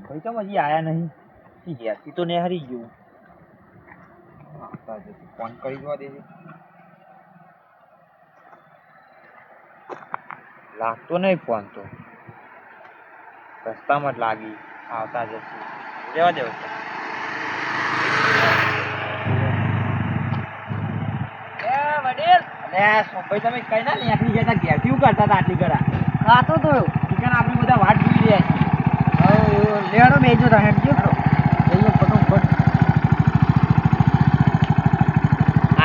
ભાઈ તો હજી આયા નહીં. હેતી તો નેહરી ગયું. આવતા જશે ફોન કરી દવા દેજે. લાગતો નહીં ફોન તો. રસ્તામાં જ લાગી. આવતા જશે. જવા દેવો છે. ભાઈ તમે કઈ ના નીકળી જતા ઘેર કેવું કરતા હતા આટલી ઘડા? ખાતો તો ચિકન આપણે બધા વાટ જોઈ રહ્યા છીએ. લેડો બેજો તા હેડજો જઈએ ફટોફટ.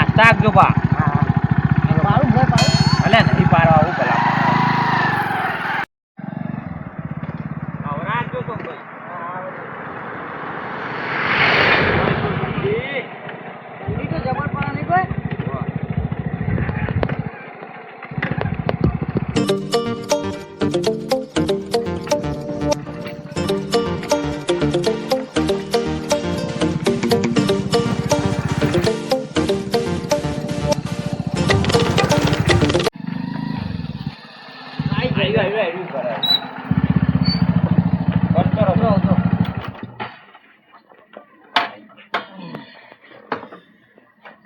આસ્તા આપજો બા. પાડું ભાઈ પાડું અલે નહીં પાડવા આવું પેલા. આવરાજો તો ભાઈ. ઠંડી તો જબર પડે નહીં કોઈ.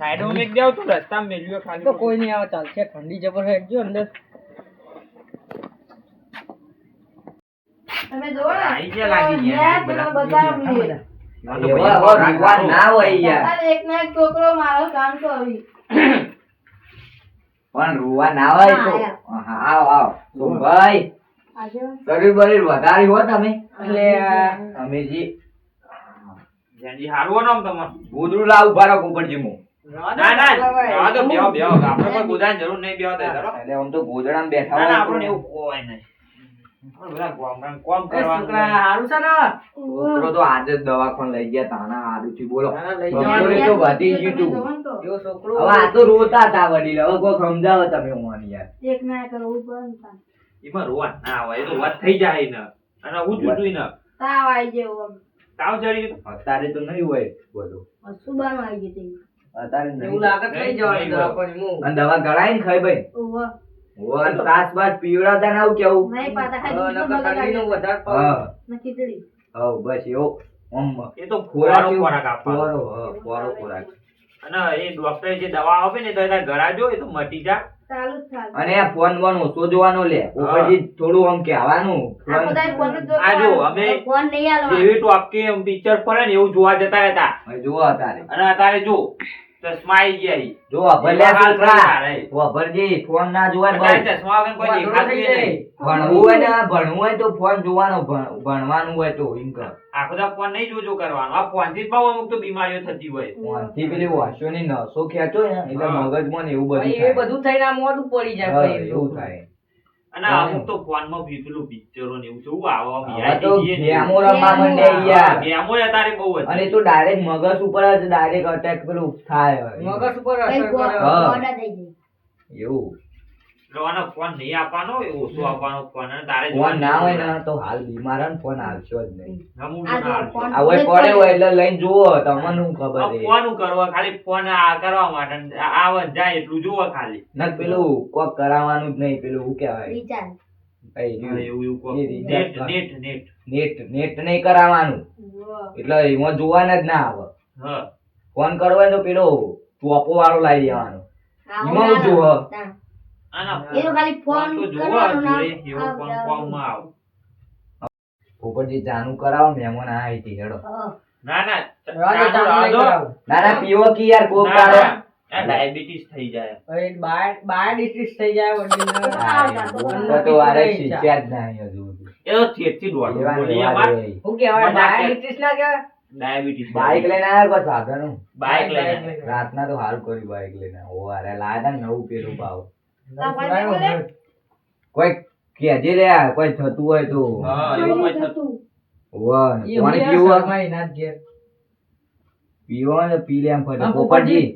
સાઈડમાં મેક દેવ તું રસ્તામાં મેલ્યો ખાલી. તો કોઈ નહીં આવે ચાલશે ઠંડી જબર હેડજો અંદર. તમે જોવો ને આઈ જે લાગી ગયા બધા એવા ના હોય યાર. એક ના એક છોકરો મારો કામ તો આવી પણ રૂવા ના હોય તો આવ આવ તો ભાઈ આજે શરીર બરીર વધારી હો તમે એટલે અમે જી જેનજી હારવો નામ તમાર. ગોદડું લાવ ઉભા રહો ઉપરજી મુ ના ના આ તો બેહો બેહો. આપણે કોઈ ગોદાની જરૂર નહીં બેહો દે ચલો. એટલે આમ તો ગોદડામાં બેઠા ના ના હોય આપણને એવું કોઈ નહીં. આપણે બધા ગામડામાં કોમ કરવાનું. છોકરા હારું છે ને છોકરો તો આજે જ દવાખાને લઈ ગયા તાના આદુથી બોલો ના, લઈ બપોરે તો વધી ગયું તું. એવો છોકરો હવે આ તો રોતા હતા વડીલ હવે કોઈ સમજાવો તમે હું યાર એક ના કરવું પણ એમાં રોવા ના હોય. એ તો વાત થઈ જાય ને. અને હું જુટું ને તાવ આવી ગયો તાવ ચડી ગયો. અત્યારે તો નહીં હોય બધું સુબાનું આવી ગયું અત્યારે એવું નહીં લાગે થઈ જવાનું દવાખાને હું. અને દવા ગળાય ને ખાઈ ભાઈ ઓવા ઓન સાસ બાસ પીવડાવતા ના આવું કેવું નહીં પાતા નકર ખાઈ ઠંડીનું વધારે હા પાવું. ખીચડી હવ બસ એવો આમ એ તો ખોરાક ખોરાક આપવાનો. ફોરો ખોરાક અને એ ડોક્ટરે જે દવા આપે ને તો એના ગળાજો એ તો મટી જા. ચાલુ જ ચાલુ અને આ ફોન બોન ઓછો જોવાનો લે ઉપરથી થોડું આમ કહેવાનું આ બધા ફોન જ જોતા આ જો અમે ફોન નહીં આલવાનો જેવી ટોપકી એમ પિક્ચર પડે ને એવું જોવા જતા રહેતા. જો અત્યારે અને અત્યારે જો ચશ્મા આવી ગયા ઈ. જો ભલે હાલ છોકરા રે. વભરજી ફોન ના જોવાય અત્યારે બસ ચશ્મા વગર કોઈ દેખાતું ય નહીં. ભણવું હોય ને ભણવું હોય તો ફોન જોવાનો ભણવાનું હોય તો એમ કર આખો દા ફોન નહીં જોજો કરવાનો. આ ફોન થી જ બહુ અમુક તો બીમારીઓ થતી હોય. ફોનથી પેલી વાસોની નસો ખેંચો ને એટલે હા. મગજમાં ને એવું બધું ભાઈ એ થાય. બધું થઈને આ મોઢું પડી જાય હા, ભાઈ. એવું થાય અને અમુક તો ફોન માં પેલું પિક્ચરો ને એવું કેવું આવે આમ હવે તો reality ને ગેમો એવું. રમવા માંડે યાર ગેમો ય અત્યારે બહુ હતી. અને તો ડાયરેક્ટ મગજ ઉપર જ ડાયરેક્ટ અટેક પેલું થાય મગજ ઉપર કઈ અસર કરે. હા. ગોડા થઈ જાય એવું એટલે આનો ફોન નહીં આપવાનો એ ઓછો આપવાનો ફોન. અને તારે ફોન ના હોય ને તો હાલ બીમાર હોય ને ફોન આવશો જ નહીં નમું આ જો ના ફોન આ હોય પડે હોય એટલે લઈને જુઓ તમને શું ખબર આ છે ફોન કરવા ખાલી ફોન આ કરવા માટે અને આવે ને જાય એટલું જોવો ખાલી. ના પેલું કોક કરાવવાનું જ નહીં પેલું શું કહેવાય વિચાર કઈ હા, એવું એવું કહો. એ recharge net net net net નહીં કરાવવાનું એટલે એમાં જોવાના જ ના આવે હા ફોન કરવો હોય તો પેલો ચોપો વાળો લાવી દેવાનો એમાં હું જોવો આના એ તો ખાલી ફોન ફોન તો જોવો કરવાનો ના જોડે એવો ફોન ફોનમાં આવ. ઉપરથી ચાનું કરાવો મહેમાન આવી હતી હેડો ના ના રાજો ચાલુ નહીં કરાવું. ના ના પીવો કી યાર કોક ના, પાડો ના. આ ડાયાબિટીસ થઈ જાય. હવે બાય ડિસ્ટ્રિક્ટ થઈ જાય વડીલને. તો આરે શીખ્યા જ નહીં હજુ સુધી. એ તો થેટથી દોડવું લેવા બોલીએ લેવા અમાર. દે. શું કહેવાય મજાક બાય કરે. ડિસ્ટ્રિક્ટ ના કહેવાય. ડાયાબિટીસ બાઈક લઈને આવ્યા કોઈ સાધન બાઈક લઈને રાતના તો હારું કર્યું બાઈક લઈને ઓ અરે લાયા તા ને નવું પેલું ભાવ કોઈ કેજે લે કોઈ થતું હોય તો હા એવું કોઈ થતું. વાહ એ પાણી હું પીવું શર્માઈ ના જ ઘેર. પીવો ને પી લે એમ ફટે હા, પોપટજી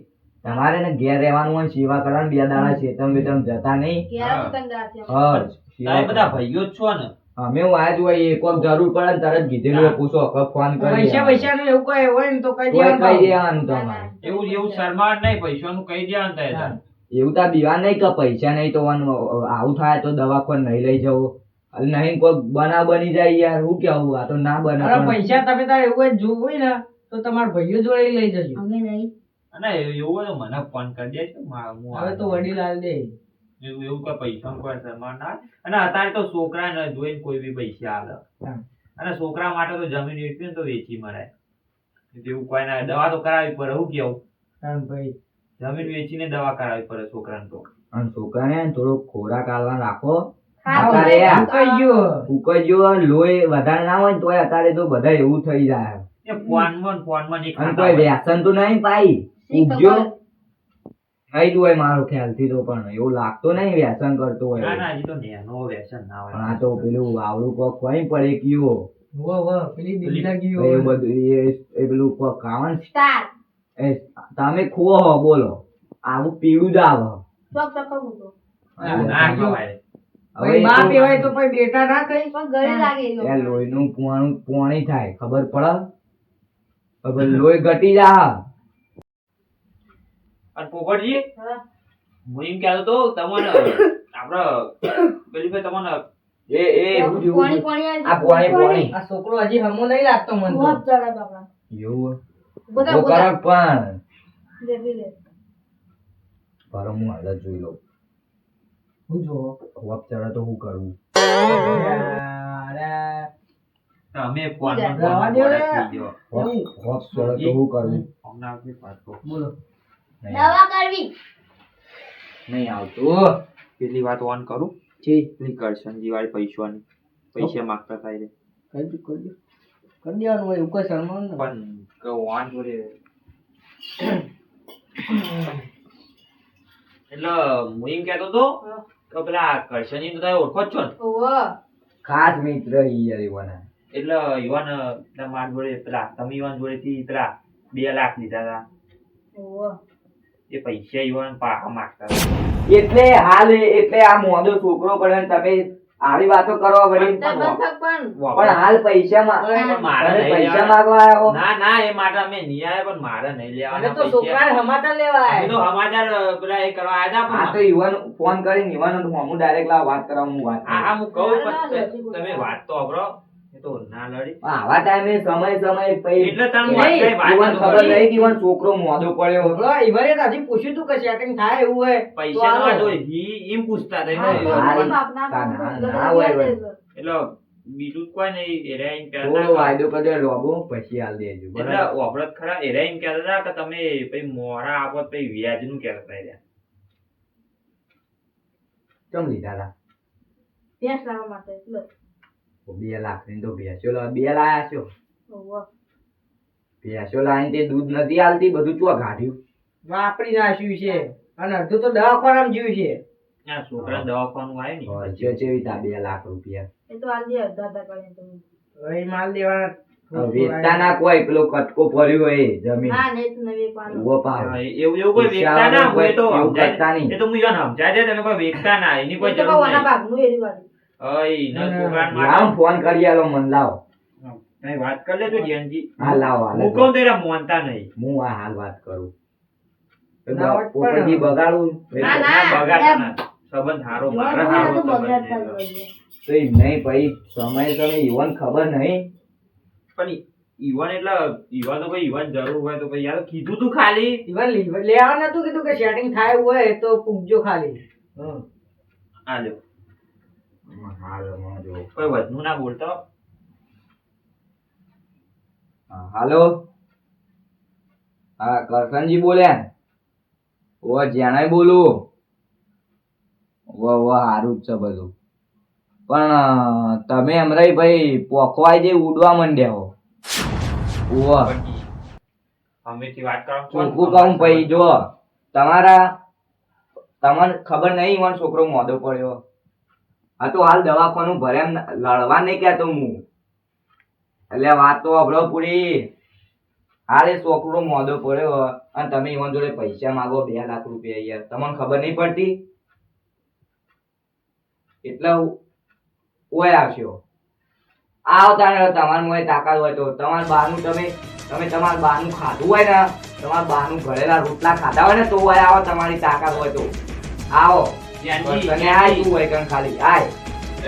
તમારે ને ઘેર રહેવાનું હોય સેવા કરવાની 2 દાડા ચેતમ બેતમ જતા નહીં ક્યારે તો કંગાર છે હા તારે બધા ભાઈઓ જ છો ને. અમે હું આજ હોય એ કોક જરૂર પડે ને તરત કીધેલું હોય, પૂછો કે ફોન કરી પૈસાનું એવું કઈ હોય ને તો કઈ કોઈ કહી દેવાનું. દેવાનું તમારે એવું એવું શરમાળ નહીં, પૈસાનું કહી દેવાનું તારે. એવું તો દીવા નહીં કે પૈસા નહીં તો આવું થાય તો દવાખાને નહીં લઈ જવું અરે નહીં કોઈ બનાવ બની જાય યાર હું કેવું આ તો ના બને અરે પણ પૈસા તમે તારે એવું જ જોવું હોય ને તો તમારા ભાઈઓ જોડે લઈ જજો અમે નહીં. અને એવું હોય તો મને ફોન કરી દેજો હું હવે તો વડીલ હાલ દે એવું કોઈ પૈસા કોઈ સન્માન ના અને અત્યારે તો છોકરાને જોઈને કોઈ બી પૈસા આલે હા. અને છોકરા માટે તો જમીન વેચવી ને તો વેચી મરાય એવું કોઈ ના દવા તો કરાવવી પડે હું કેવું હા ભાઈ જમીન વેચીને દવા કરાવવી પડે છોકરાને તો અને છોકરાને થોડો ખોરાક આલવા રાખો હા, અત્યારે યાર ઉકાઈ ગયો ઉકળ્યો લોહી વધારે ના હોય ને તોય અત્યારે તો બધા એવું થઈ જાય એ ફોનમાં નહીં અને ખાતા કોઈ હોય. વ્યસન તો નહીં પાઈ શી ઉગજો ખબર? થઈ જ હોય મારો ખ્યાલથી તો પણ એવું લાગતો નહીં વ્યસન કરતો હોય ના ના હજી તો નેનો વ્યસન ના પણ હોય આ તો પેલું આવડું કોક હોય ને પડે કયો પેલી દિલ્હી એ ગયો બધું એ પેલું કોક ખાવાનું સ્ટાર. એ તમે ખુઓ હો બોલો આવું પીળું જ આવે ચોક ચકવું તો. એવું ના ખવાય ભાઈ બા પીવાય તો પછી બેટા ના કઈ પણ ગળે લાગે એ એ લોકો. લોહીનું પોણી થાય ખબર પડે હવે લોહી ઘટી જા અને પોપટજી હા. હું એમ કહેતો તો તમને આપડે પેલી ભાઈ તમને એ હું જેવું પાણી પાણી આ પોણી આ છોકરો હજી હમો નહીં લાગતો મને તો હોપ ચડે બાપા. એવું બધા ઉભો કરો પણ લેવી લે. પર હું હાલત જોઈ લઉં હું જોવો વપ ચડે તો શું કરવું અરે તમે ફોનમાં રવા દો લે. થઈ ગયો વપ ચડે તો શું કરવું હમણાં આવતી પાછો. બોલો નહીં દવા કરવી. નહીં આવતું પેલી વાત ઓન કરું જી પેલી કરશનજી વાળી પૈસાની પૈસા માંગતા થાય રે કરી દેવાનું હોય એવું કોઈ સન્માન ને પણ કે ઓન જોડે એટલે હું એમ કહેતો તો હા. કે પેલા કરશનજી તો તમે ઓળખો જ છો ને ઓહો. ખાસ મિત્ર યાર એવાના એટલે યુવાન પેલા માર જોડે પેલા તમે યુવાન જોડેથી પેલા 2 લાખ લીધા હતા ઓહો. એ પૈસા યુવાન પાછા માંગતા હતા એટલે હાલ એટલે આ મોદો છોકરો પડે ને તમે આવી વાતો કરવા વળી તે બંધક પણ. પણ હાલ પૈસા પણ મારે નહીં પૈસા લેવાના. માંગવા આવ્યો ના ના એ માટે અમે નહીં આવ્યા પણ મારે નહીં અને લેવાના તો છોકરાને પૈસા હમાતા લેવા અમે તો સમાચાર પેલા એ કરવા આવ્યા હતા આ તો પણ યુવાન ફોન કરીને યુવાન હું ડાયરેક્ટ લાવ વાત કરવા હું વાત કરું. આ હું કહું ના, પણ નથી તમે વાત તો સાંભળો એ તો ના લડી આવા ટાઈમે સમય પૈ એટલે તને નહીં, વાત યુવાન કઈ વાત ખબર નથી નહીં કે યુવાન છોકરો મોદો પડ્યો બોલો ઈવરે તો હજી પૂછ્યું તું કે સેટિંગ થાય એવું હોય તો પૈસા આવો. ના જોઈ ઈ એમ પૂછતા હતા હા, એટલે હા. કોઈ બાપના ના, પણ ના, ગળે ના હોય, લાગે હોય. છે. એટલે બીજું કોઈ નહીં એરા એમ કહેતા થોડો હતા વાયદો કર્યો લોબો પછી હાલ દેજો એટલે બરાબર વાપરત ખરા એરા એમ કહેતા હતા કે તમે પછી મોરા આપો તો પછી વ્યાજનું કહેતા હતા એરા. ચમ લીધા હતા ભેંસ લાવવા માટે એટલે. 2 લાખ ની તો ભેંસો 2 લાયા છો ઓહો. ભેંસો લાવીને તે દૂધ નથી આલતી બધું ચો ગાઢ્યું વાપરી નાખ્યું છે અને અડધું તો દવાખાનામાં જીવ છે આ છોકરા દવાખાનું આવ્યું ને ખર્ચો ચેવી તા 2 લાખ રૂપિયા એ તો આલજી અડધા કરીને તમે. હવે માલ દેવાના વેચતા ના કોઈ પેલો કટકો ભર્યો હોય એ જમીન ના નહીં તો નવી પાડો. ઉભો પાવ હા, એવું કોઈ વેચતા ના હું એ તો એવું સમજાય કરતા નહીં. એ તો હું ઈવન સમજાય છે તમે કોઈ વેચતા ના એની કોઈ એ તો જરૂર કોના નહીં ભાગનું એરી વાળી. અય ના ના, છોકરાને લાવ માટે ફોન કરી આલો મન લાવ તમે વાત કરી લેજો ધ્યાનજી હા લાવ હાલ હું કહું તો એરા માનતા નહીં હું આ હાલ વાત કરું ના વાત પણ- પોપટજી બગાડું ના, ના ના, બગાડતા એમ. ના સંબંધ હારો જોવાનું મારા હોય હારો તો સંબંધ બગાડતા નહીં. જ હોય. તો એમ નહીં ભાઈ સમય ઈવન ખબર નહીં પણ ઈવન એટલે ઈવન તો ભાઈ ઈવન જરૂર હોય તો ભાઈ યાર કીધું તું ખાલી ઈવન લેવા નતું કીધું કે સેટિંગ થાય એવું હોય તો પૂછજો ખાલી આ લ્યો હાલો માં જો કોઈ વધનું ના બોલતો હા, હાલો હા કરશનજી બોલ્યા ઓ જ્યાંય બોલું ઓ સારું જ છે બધું પણ તમે અમરાઈ ભાઈ પોખવાય જે ઉડવા માંડ્યા હો ઓ અમેથી વાત કરો ચોખ્ખું કહું ભાઈ જો તમારા તમને ખબર નહીં ઈવન છોકરો મોદો પડ્યો આ તો હાલ દવાખાનું ભરે એમ લડવા નહીં કહેતો હું એટલે વાત તો અભળો પૂરી હાલ એ છોકરો મોદો પડ્યો અને તમે ઈવન જોડે પૈસા માંગો 2 લાખ રૂપિયા યાર તમને ખબર નહીં પડતી એટલે ઓય આવશો આવતા તમારે મોય તાકાત હોય તો તમારા બાનું તમે તમારા બાનું ખાધું હોય ને તમારા બાનું ભરેલા રોટલા ખાધા હોય ને તો ઓય આવો તમારી તાકાત હોય તો આવો ધ્યાનજી તને આય તું હોય કણ ખાલી આય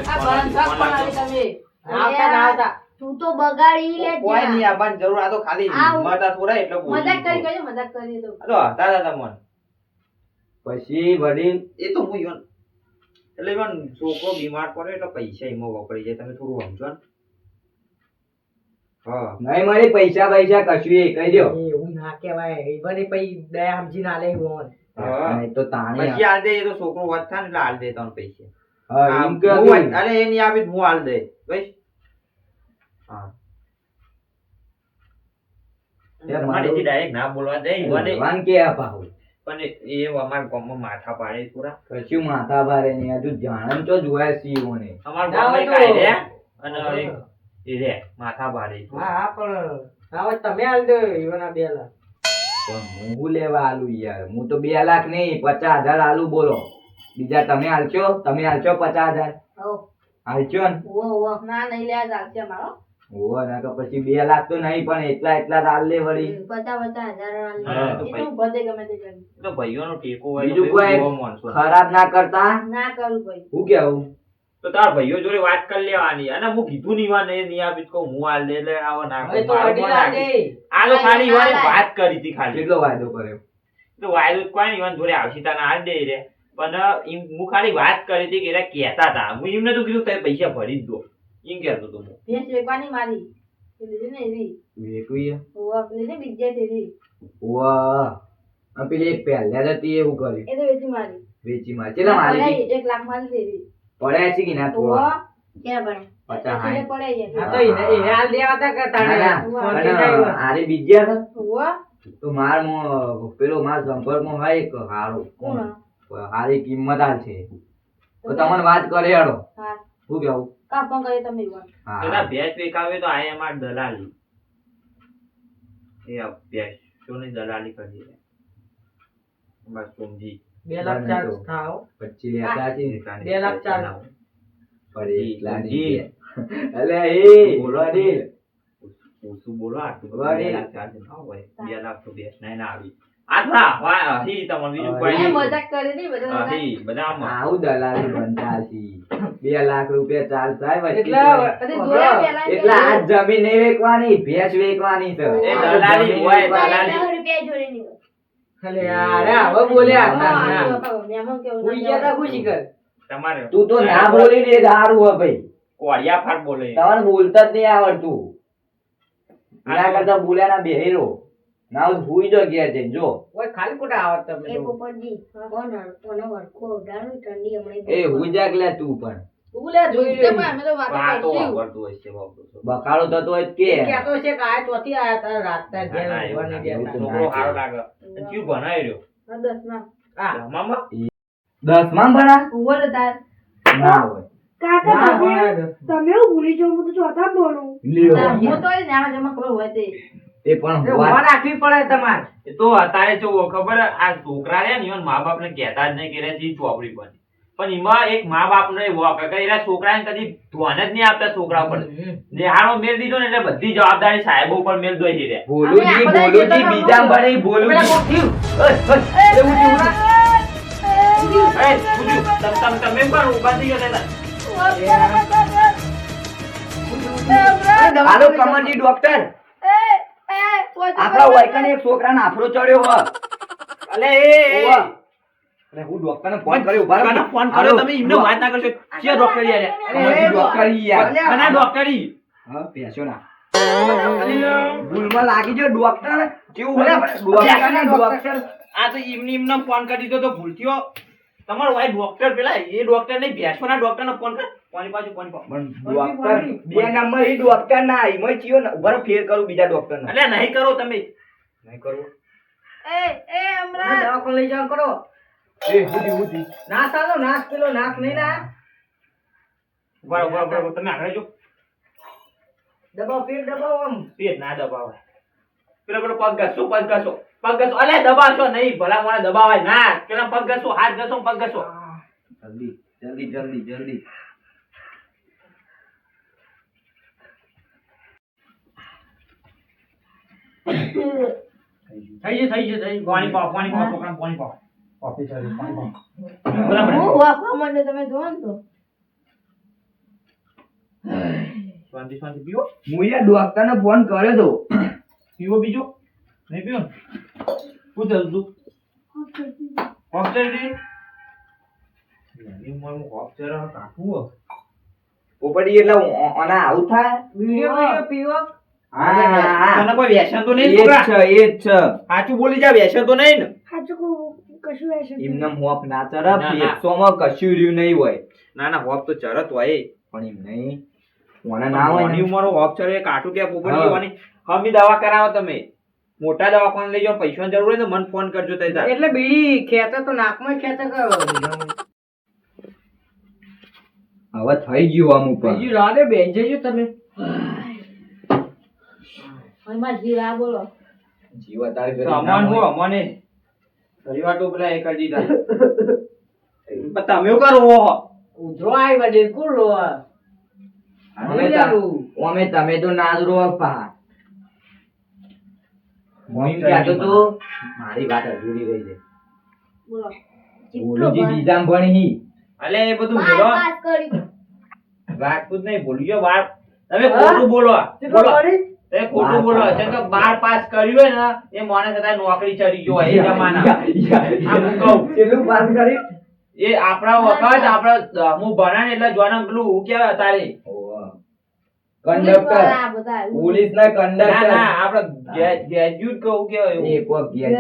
આ બંધ પણ આવી તમે આવતા ના આવતા તું તો બગાડી લે કોઈ નહીં આવવાની જરૂર, આ તો ખાલી આ હિંમત થોડા એટલે બોલી મજાક કરી કયો મજાક કરી તો આ તો હતા હતા મન પછી વડીલ એ તો હું ઈવન એટલે ઈવન છોકરો બીમાર પડે એટલે પૈસા એમાં વપરાઈ જાય, તમે થોડું સમજો ને. હા નહીં મળી પૈસા પૈસા કશું એ કહી દો. એવું ના કહેવાય ઈવન એ પછી દયા સમજી ના લે એવું હા. નહીં તો તાણી પછી હાલ દે, એ તો છોકરો વાત થાય ને એટલે હાલ દે તને પૈસા. હા, હા, એમ કે હું હતી. હાલ- અરે એ નહીં આપી તો હું હાલ દે ભાઈ. હા યાર, તમારે મારું- ડાયરેક્ટ ના બોલવા દે ઈવન એ- ભગવાન કે અપાવું. પણ એ અમારા ગામમાં માથા પાડે પૂરા. કશું માથા ભારે નહીં હજુ જાણન તો જોયા છે ઈવોને. અમારા ના ગામમાં હોય તો- એક આય રે અને એ રે માથા પાડે. હા હા પણ હવે તમે હાલ દો ઈવન આ 2 લાખ પણ હું લેવા આલુ યાર, હું તો 2 લાખ નહીં 50,000 આલુ. બોલો બીજા તમે હાલશો? તમે હાલશો 50,000? હો હાલશો ને? ઓ ના નહીં લે ચાલશે મારો ઓહો, ના તો પછી 2 લાખ તો નહીં પણ એટલા હાલ લે વળી. 50,000 હા, તો એ તો બધે ગમે તે કરી તો ભાઈઓનો ટેકો હોય બીજું તો કોઈ એવો માણસો. ખરાબ ના કરતા. ના કરું ભાઈ હું કેવું? તો તાર ભાઈઓ જોડે વાત કરી લેવાની, અને હું કીધું નહીં વા નહીં આપી તો કહું હું હાલ દે એટલે આવો ના હવે તો મારું વડીલ કોણ હાલ નાખે? દે આ તો ખાલી ઈવાની વાત કરી હતી ખાલી. કેટલો વાયદો કર્યો? તો વાયદો તો કોઈ નહીં, ઈવાન જોડે આવશે તાને હાલ દે રે. પણ હું ખાલી વાત કરી હતી કે એરા કહેતા હતા, હું એમને તો કીધું તમે પૈસા ભરી જ દો એમ કહેતો હતો હું. ભેંસ વેકવાની મારી એ લીધી ને એવી વેકવી હે? ઓવા લીધી બીજે તેરી વાહ, આ પેલી એક પહેલા જતી એવું કર્યું. એ તો વેચી મારી વેચી માં કેટલા મારી હતી? 1 લાખ મારી તેરી પડ્યા છે કે ના થોડા? ઓવા ક્યાં પડે 50 પડે હા તો એને હાલ દેવા તા કે તાણે ના, ના, ફોન પણ થી થાય આરે બીજ્યા હતા? ઓવા તો માર પેલો માર સંપર્કમાં હોય એક હારો કોણ હારી કિંમત આ છે તો તમને વાત કરે હેડો. હા શું કેવું? કા ફોન કરે તમે ઈવન હા, તો તાર ભેંસ વેચાવે તો આ અમાર દલાલી, એ આ ભેંસોની દલાલી કરી છે બસ સમજી. 2 લાખ ચાર્જ થાવ પછી લેતા છે ને. 2 લાખ ચાર્જ પણ એટલા જી. નહીં. અલે એ બોલો વડીલ, ઓછું બોલો, આટલું બધું વળી. 2 લાખ ચાર્જ ના હોય. 2 લાખ તો ભેંસ ના આવી. આ થોડા વા હી તમને બીજું કોઈ એ નહીં. મજાક કરી હતી બધા હા, હી બધા આમાં. આવું દલાલી બનતા છે. 2 લાખ રૂપિયા ચાર્જ થાય વચ્ચે એટલે કોઈ. પછી જોયા પેલા એટલે આ જમીન નહીં વેચવાની, ભેંસ વેચવાની છે. એ દલાલી જમીન હોય, વેચવાની. દલાલી. રૂપિયા જોડે નહીં હોય. અલે યાર હવે બોલ્યા હા, ના આ તો મહેમાન કેવું કોઈ ગયા તા ખુશી કર તમારે તું તો ના બોલી દે દારૂ હે ભાઈ. કોળિયા ફાટ બોલે. તમારે બોલતા જ નહીં આવડતું. એના કરતા બોલ્યા ના બેહી રહો. ના હોય તો હુઈ જો ઘેર જઈને જો. ઓય ખાલી ખોટા આવત તમે એ તો. પોપટજી કોણ કોનો વરખો ઉડાડું ઠંડી હમણાં એ હુઈ જા કે લે તું પણ. તું લે જોઈ છે લે પણ અમે તો વાતો વાતો કરશું. વાપરતું હોય છે, વાપરતું. બકાળો થતો હોય તો કે. કહેતો છે કે આ ચોથી આયા તા રાત તાર ઘેર ના, એવું ઊભા ના, નહીં એવું દેતા. છોકરો સારો લાગે. ક્યું ભણાય રહ્યો? હા, 10 માં હા ભણવામાં? 10માં ભણા? ઉભો રહે તાર ના હોય. ના ભણાય. તમે હું ભૂલી જાઉં હું તો ચોથા ભણું લ્યો. હું તો એને આમાં જેમાં ખબર હોય તે એ પણ એ વાત- ઉભા રાખવી પડે તમારે એ તો અત્યારે જો ખબર હે, આ છોકરા રહ્યા ને ઈવન મા બાપ ને કહેતા જ નહીં કે એનાથી ચોપડી બની. પણ એમાં એક મા બાપ નો વોક કે એના છોકરાને કદી ધ્યાન જ નહીં આપતા છોકરા ઉપર. નેહાળો મેલ દીધો ને એટલે બધી જવાબદારી સાહેબો ઉપર મેલ દોઈ રહ્યા. બોલુજી અમે આખો દાડો બોલુજી જતા બીજા રહો. ભણે બોલુજી. પેલા કોક થયું. એ ઉઠી, ઉઠી. એ, પૂછ્યું, તમે પણ ઊભા થઈ ગયા હતા. હાલો કમરજી ડોક્ટર. આપણા વાયકાને એક છોકરાને આફરો ચડ્યો હો. અલે એ ઓવા. અરે હું ડોક્ટરને ફોન કર્યો ઉભા રહો. કોને ફોન કર્યો તમે એમને વાત ના કરશો. ક્યાં ડોક્ટર યાર? કમરજી ડોક્ટર ઈ યાર. કના ડોક્ટરી? હા, પેશો ના. ભૂલમાં લાગી ગયો ડોક્ટર. કેવું હોય? ડોક્ટર. આ તો એમને ફોન કરી દીધો તો ભૂલ થયો. તમારો ભાઈ ડોક્ટર પેલા એ ડોક્ટર નહીં, ભેંસોના ડોક્ટરને ફોન કર. કોની પાછું કોની પાછું? પણ ડોક્ટર બે નંબર ઈ ડોક્ટર ના એમાં ચિયો ને ઉભા રહો, ફેર કરું બીજા ડોક્ટર ને. એટલે નહીં કરો તમે. નહીં કરું. તમે દવાખાને લઈ જાઓ કરો એ ઉઠી, ઉઠી. નાશ આલો નાશ પેલો નાશ નહીં ના ઉભા રહો, ઉભા રહો, ઉભા રહો. તમે આગળ જો. દબાવ પેટ દબાવ આમ પેટ ના દબાવાય. પેલો પેલો પગ ઘસો, પગ ઘસો, પગ ઘસો. અલે દબાવશો નહીં, ભલા મોણા દબાવાય ના. પેલા પગ ઘસો, હાથ ઘસો, પગ ઘસો. જલ્દી જલ્દી જલ્દી જલ્દી. થઈ ગયું પાણી પાવ, પાણી પાવ, છોકરાને પાણી પાવ. બરાબર. હું વાપરવા માંડે તમે જોવો ને તો પાણી પાવ, પાણી પાવ. હું વાપરવા માંડે તમે જોવો ને તો પાણી પાવ. હું વાપરવા માંડે તમે જોવો ને તો પાણી પાવ. શાંતિ શાંતિ પીવો હું યાર ડોક્ટરને ફોન કર્યો તો પીવો બીજો નહીં પીવો ને શું થયું તું હોસ્ટેલ થી નાની ઉંમરમાં હોસ્ટેલ કાઢવું પોપડી એટલે ઓના આવું થાય વિડીયો પીવો હા તને કોઈ વ્યસન તો નહીં એ જ છોકરા છે એ જ છે સાચું બોલી જા વ્યસન તો નહીં ને સાચું કહું કશું હશે એમને હોપ ના ચરપ ના, ના. પેટસોમાં કશું રહ્યું નહીં હોય ના ના હોપ તો ચરત હોય પણ એમ નહીં ઓને ના હોય નાની ને. ઉંમર હોપ ચરે કાઠું કે પોપડી હા. લેવાની હમી દવા કરાવો તમે મોટા દવાખાને લઈ જાઓ પૈસાની જરૂર હોય તો મને ફોન કરજો તઈ તાર એટલે બીડી ખેંચે તો નાકમાં ખેંચે કે હવે થઈ ગયું આમ ઉપર બીજું રાડે બેસી જજો તમે એમાં જીવ આ બોલો જીવ અતાર કરી અમન ના હું હોય. અમને પરિવાર તો પેલા એ કરી દીધા પણ તમે શું કરો હો ઉધરો આવી બડે કુલો અમે તમે તો ના જ રો પા મોઈન કહેતો તો મારી વાત અધૂરી રહી છે બોલો બોલુજી બીજામ ભણી અલે એ બધું બોલો પાસ કરી રાજપૂત નહીં ભૂલ્યો બાર તમે ખોટું બોલો બોલો એ ખોટું બોલો છે કે 12 પાસ કર્યું હોય ને એ માણસ અત્યારે નોકરી ચડી ગયો હોય એ જમાના આ હું કહું કેટલું પાસ કરી એ આપણા વખત આપણા હું ભણા ને એટલે જોવાનું પેલું હું કેવાય તારે કંડક્ટર આ બધા પોલીસ ના ના કંડક્ટર ના આપણે ગ્રેજ્યુએટ કહું કેવાય એવું. એ કોક ગયા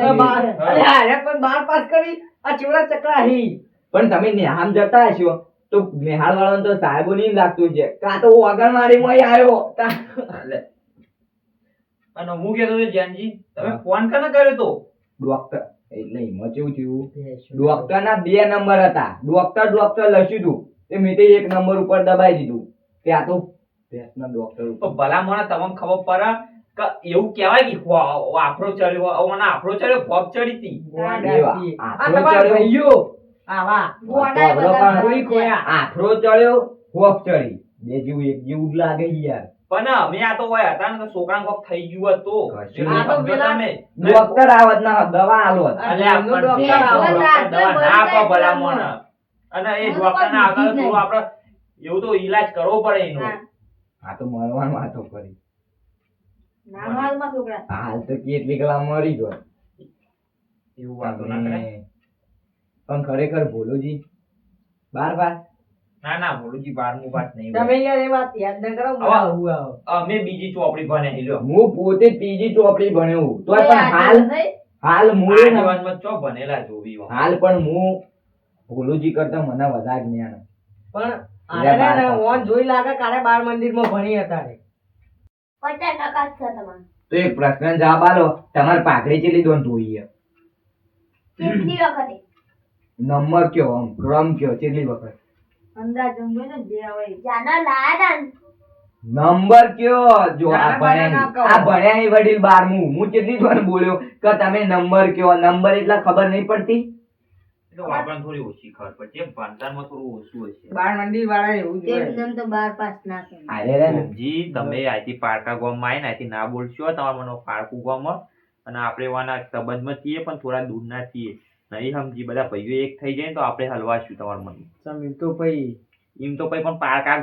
છે. પણ 12 પાસ કરી આ ચીવડા ચકડા હી પણ તમે નેહામ જતા હશો તો નેહાળ વાળાને તો સાહેબો નહીં લાગતું છે કાં તો વગર મારી માં આવ્યો એટલે. અને હું કહેતો હતો જાનજી તમે ફોન કને કર્યો તો ડોક્ટર એટલે એમાં કેવું થયું ડોક્ટર ના 2 નંબર હતા ડોક્ટર લખ્યું હતું તે મેં તે 1 નંબર ઉપર દબાઈ દીધું કે આ તો ભેંસના ડોક્ટર તો ઉપર ભલા મને તમને ખબર પડે કે એવું કહેવાય કે આફરો ચડ્યો ઓને આફરો ચડ્યો ફોગ ચડી હતી એવા. આ આફરો તમારા ચડ્યો. ભાઈઓ આવા ગોડાય આફરો બધા પણ ગોળી ખોયા. આફરો ચડ્યો ફોગ ચડી બે જેવું એક જેવું જ લાગે યાર પણ અમે આ તો હોય હતા ને તો છોકરાને કોક થઈ ગયું હતું કશું આ તો સમજો પેલા તમે. ડોક્ટર આવત ના દવા આલોત અલ્યા, એમનો પણ ડોક્ટર ડોક્ટર આવો. ના આપો ભલા મને. અને એ એનો ડોક્ટર ના કોઈ આવતા તો બુદ્ધિ જ થોડું આપણે એવું તો ઈલાજ કરવો પડે એનો હા. આ તો મરવાનું વાતો કરી નાનવાલમાં છોકરા હાલ તો કેટલી કલા મરી ગયો એવું વાતો ના કરાય. પણ ખરેખર ભોલુજી બાર ના ના ભોલુજી 12મું પાસ નહીં તમે હોય. યાર એ વાત યાદ ન કરો આવા. હું આવો અમે બીજી ચોપડી ભણે લ્યો હું પોતે ત્રીજી ચોપડી ભણ્યો તોય પણ હાલ મૂળ ને આગેવાનમાં ચો ભણેલા જોવી હોય. હાલ પણ હું ભોલુજી કરતા મને વધારે જ્ઞાન પણ એટલે બાર આને પાસ. ઓન જોઈ લાગે કાલે બાળ મંદિરમાં ભણી હતા રે 50% જ છે તમારે તો એક પ્રશ્ન જવાબ આલો તમારે પાઘડી ચેલી દોન ધોઈ કેટલી વખતે નંબર કયો આમ ક્રમ કયો ચેટલી વખત અંદાજ જમવે ને જે હોય જાના લાયા તા ને. નંબર કયો જો આ નાના બાના ના કહો. ભણ્યા નહીં વડીલ 12મું હું કેટલી વાર બોલ્યો કે તમે નંબર કયો નંબર એટલા ખબર નહીં પડતી એટલે આપણને થોડી ઓછી ખબર પડશે ભણતરમાં થોડું ઓછું હશે. બાળ મંદિર વાળા એવું જ હોય. એકદમ તો 12 પાસ ના કરે અરે રે ને. જી તમે આથી પારકા ગામમાં આવીને આથી ના બોલશો તમારા મને પારકું ગામમાં અને આપણે એવાના સંબંધમાં છીએ પણ થોડા દૂરના છીએ નહીં સમજી બધા ભાઈઓ એક થઈ જાય ને તો આપણે હલવાશું તમારા મન સમીર તો ભાઈ એમ તો પછી પણ પારકા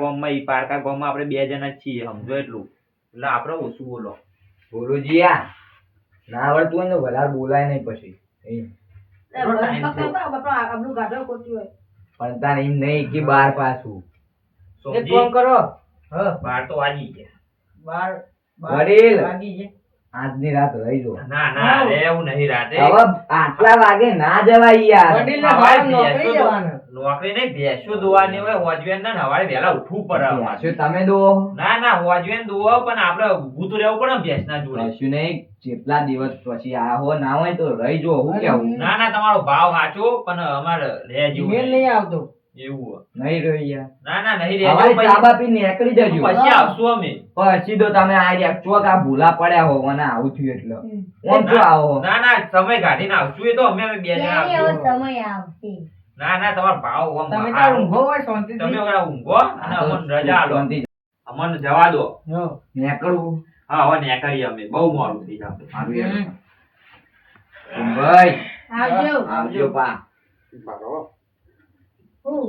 ગામમાં આપણે 2 જણા જ છીએ સમજો એટલું એટલે આપણે ઓછું બોલો ભોલુજી આ ના આવડતું હોય ને વધારે બોલાય નહીં પછી એમ. થોડો time થયો. આપણું ગાઢો ખોટ્યું હોય પણ તાર એમ નહીં કે 12 પાછું એક સમજી? કામ કરો હા 12 તો વાગી ગયા. બાર વડીલ. વાગી છે આજની રાત રહી જો ના ના રે એવું નહીં રાતે હવે આટલા વાગે ના જવાય યાર વડીલને સવારે બાર નોકરી ભેંસો જવાનું. નોકરી નહીં ભેંસો દોવાની હોય હોજવેન ના સવારે વહેલા ઉઠવું પડે અમારે. શું તમે દો ના ના હોજવેન દોવો પણ આપણે ઊભું તો રહેવું પડે ને ભેંસના જોડે. કશું નહીં જેટલા દિવસ પછી આ હો ના હોય તો રહી જો હું કેવું ના ના તમારો ભાવ સાચો પણ અમારે રહે જેવું ઈમેલ નહીં. નહીં આવતો એવું હોય. નહીં રહી યાર ના ના નહીં હવે રહેજો ચા બાપી નીકળી જજો પછી આવશું અમે. પછી તો તમે આ રહ્યા ચોક આ ભૂલા પડ્યા હો અને આવું થયું એટલે ઓમ શું આવો ના ના સમય કાઢીને આવશું એ તો અમે 2 જણા ક્યારેય એવો આવશું. સમય આવશે ના ના તમારો ભાવ આમ તમે તાર સારો. ઊંઘો હોય શાંતિથી. તમે ઓલા ઊંઘો અને આ તો અમને રજા આલો શાંતિ અમને જવા દો. હા. નીકળવું હા હવે નીકળીએ અમે બહુ મોડું થઈ જશે. સારું યાર. ભાઈ આવજો આવજો પા હું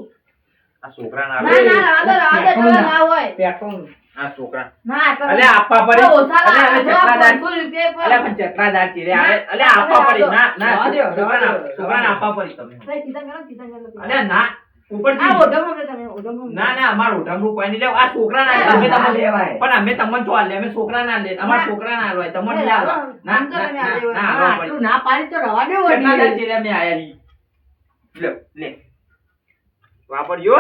આ છોકરાને ના આવે. ના રાવા દો ના હોય પેટ્રોલ આ છોકરા ના તો અલે આપવા પડે. આ ઓછા અલે હવે ચકલાદાર. 500 રૂપિયા અલે પણ ચકલાદાર ચીરે આવે. અલે આપવા પડે. ના ના રવા દ્યો, રવા દ્યો. છોકરાને આપવા પડે તમે. ભાઈ સીધા કરો અલે ના ઉપરથી આ ઓઢામાં આપણે તમે ઓઢામાં ના ના અમાર ઓઢામણું કોઈ નહીં લેવું. આ છોકરાના ના, અમે ના તમને લેવાય. પણ અમે તમને જો આલે અમે છોકરાના લે અમાર છોકરાના આલવાય તમને નહીં આલવા. ના આમ તો ના તમે ના, આલ્યો. ના હા, આલવા આટલું પડે. ના પાડી તો રવા દે ચકલાદાર વળી. ચીરે અમે આયા છી. લે લે વાપરજો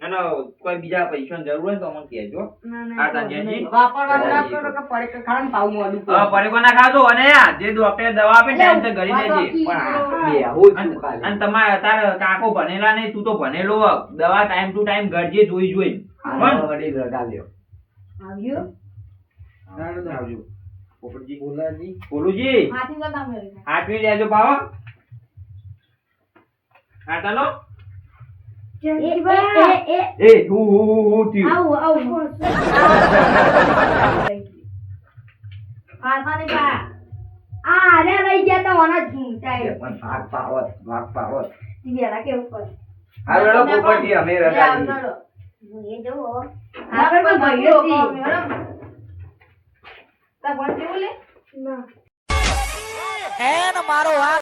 અને કોઈ બીજા પૈસાની જરૂર હોય તો અમને કહેજો. ના આ ના તાંજેજી. વાપરવાનું ના કરો કે પડે કે ખાવાનું પાવ મોઢું હવે પરેકો ના ખાધો અને આ જે ડોક્ટરે દવા આપે ટાઈમ તો ઘરે લેજે. પણ આ બેહું છું ખાલી. અને તમારે તાર કાકો ભણેલા નહીં તું તો ભણેલો હ. દવા ટાઈમ ટુ ટાઈમ ઘરજે જોઈ. આનો વળી રગા લ્યો. આવ્યો આવજો પોપટજી બોલાજી. બોલુજી હાથી તો તમે હાથવી લેજો પાવો હાટાનો એ હું થયું આવું પાછા ને પા આ રે રહી ગયા તો ઓના ઝૂંટાય પણ ભાગ પાવત. વેલા કેવું પડે આ વેળો પોપટજી અમે રગા આવજો લઈએ. એ જુઓ આગળ પણ ભાઈઓ ભાઈઓ બરાબર તા બોલ કેવું લે ના એન મારો આ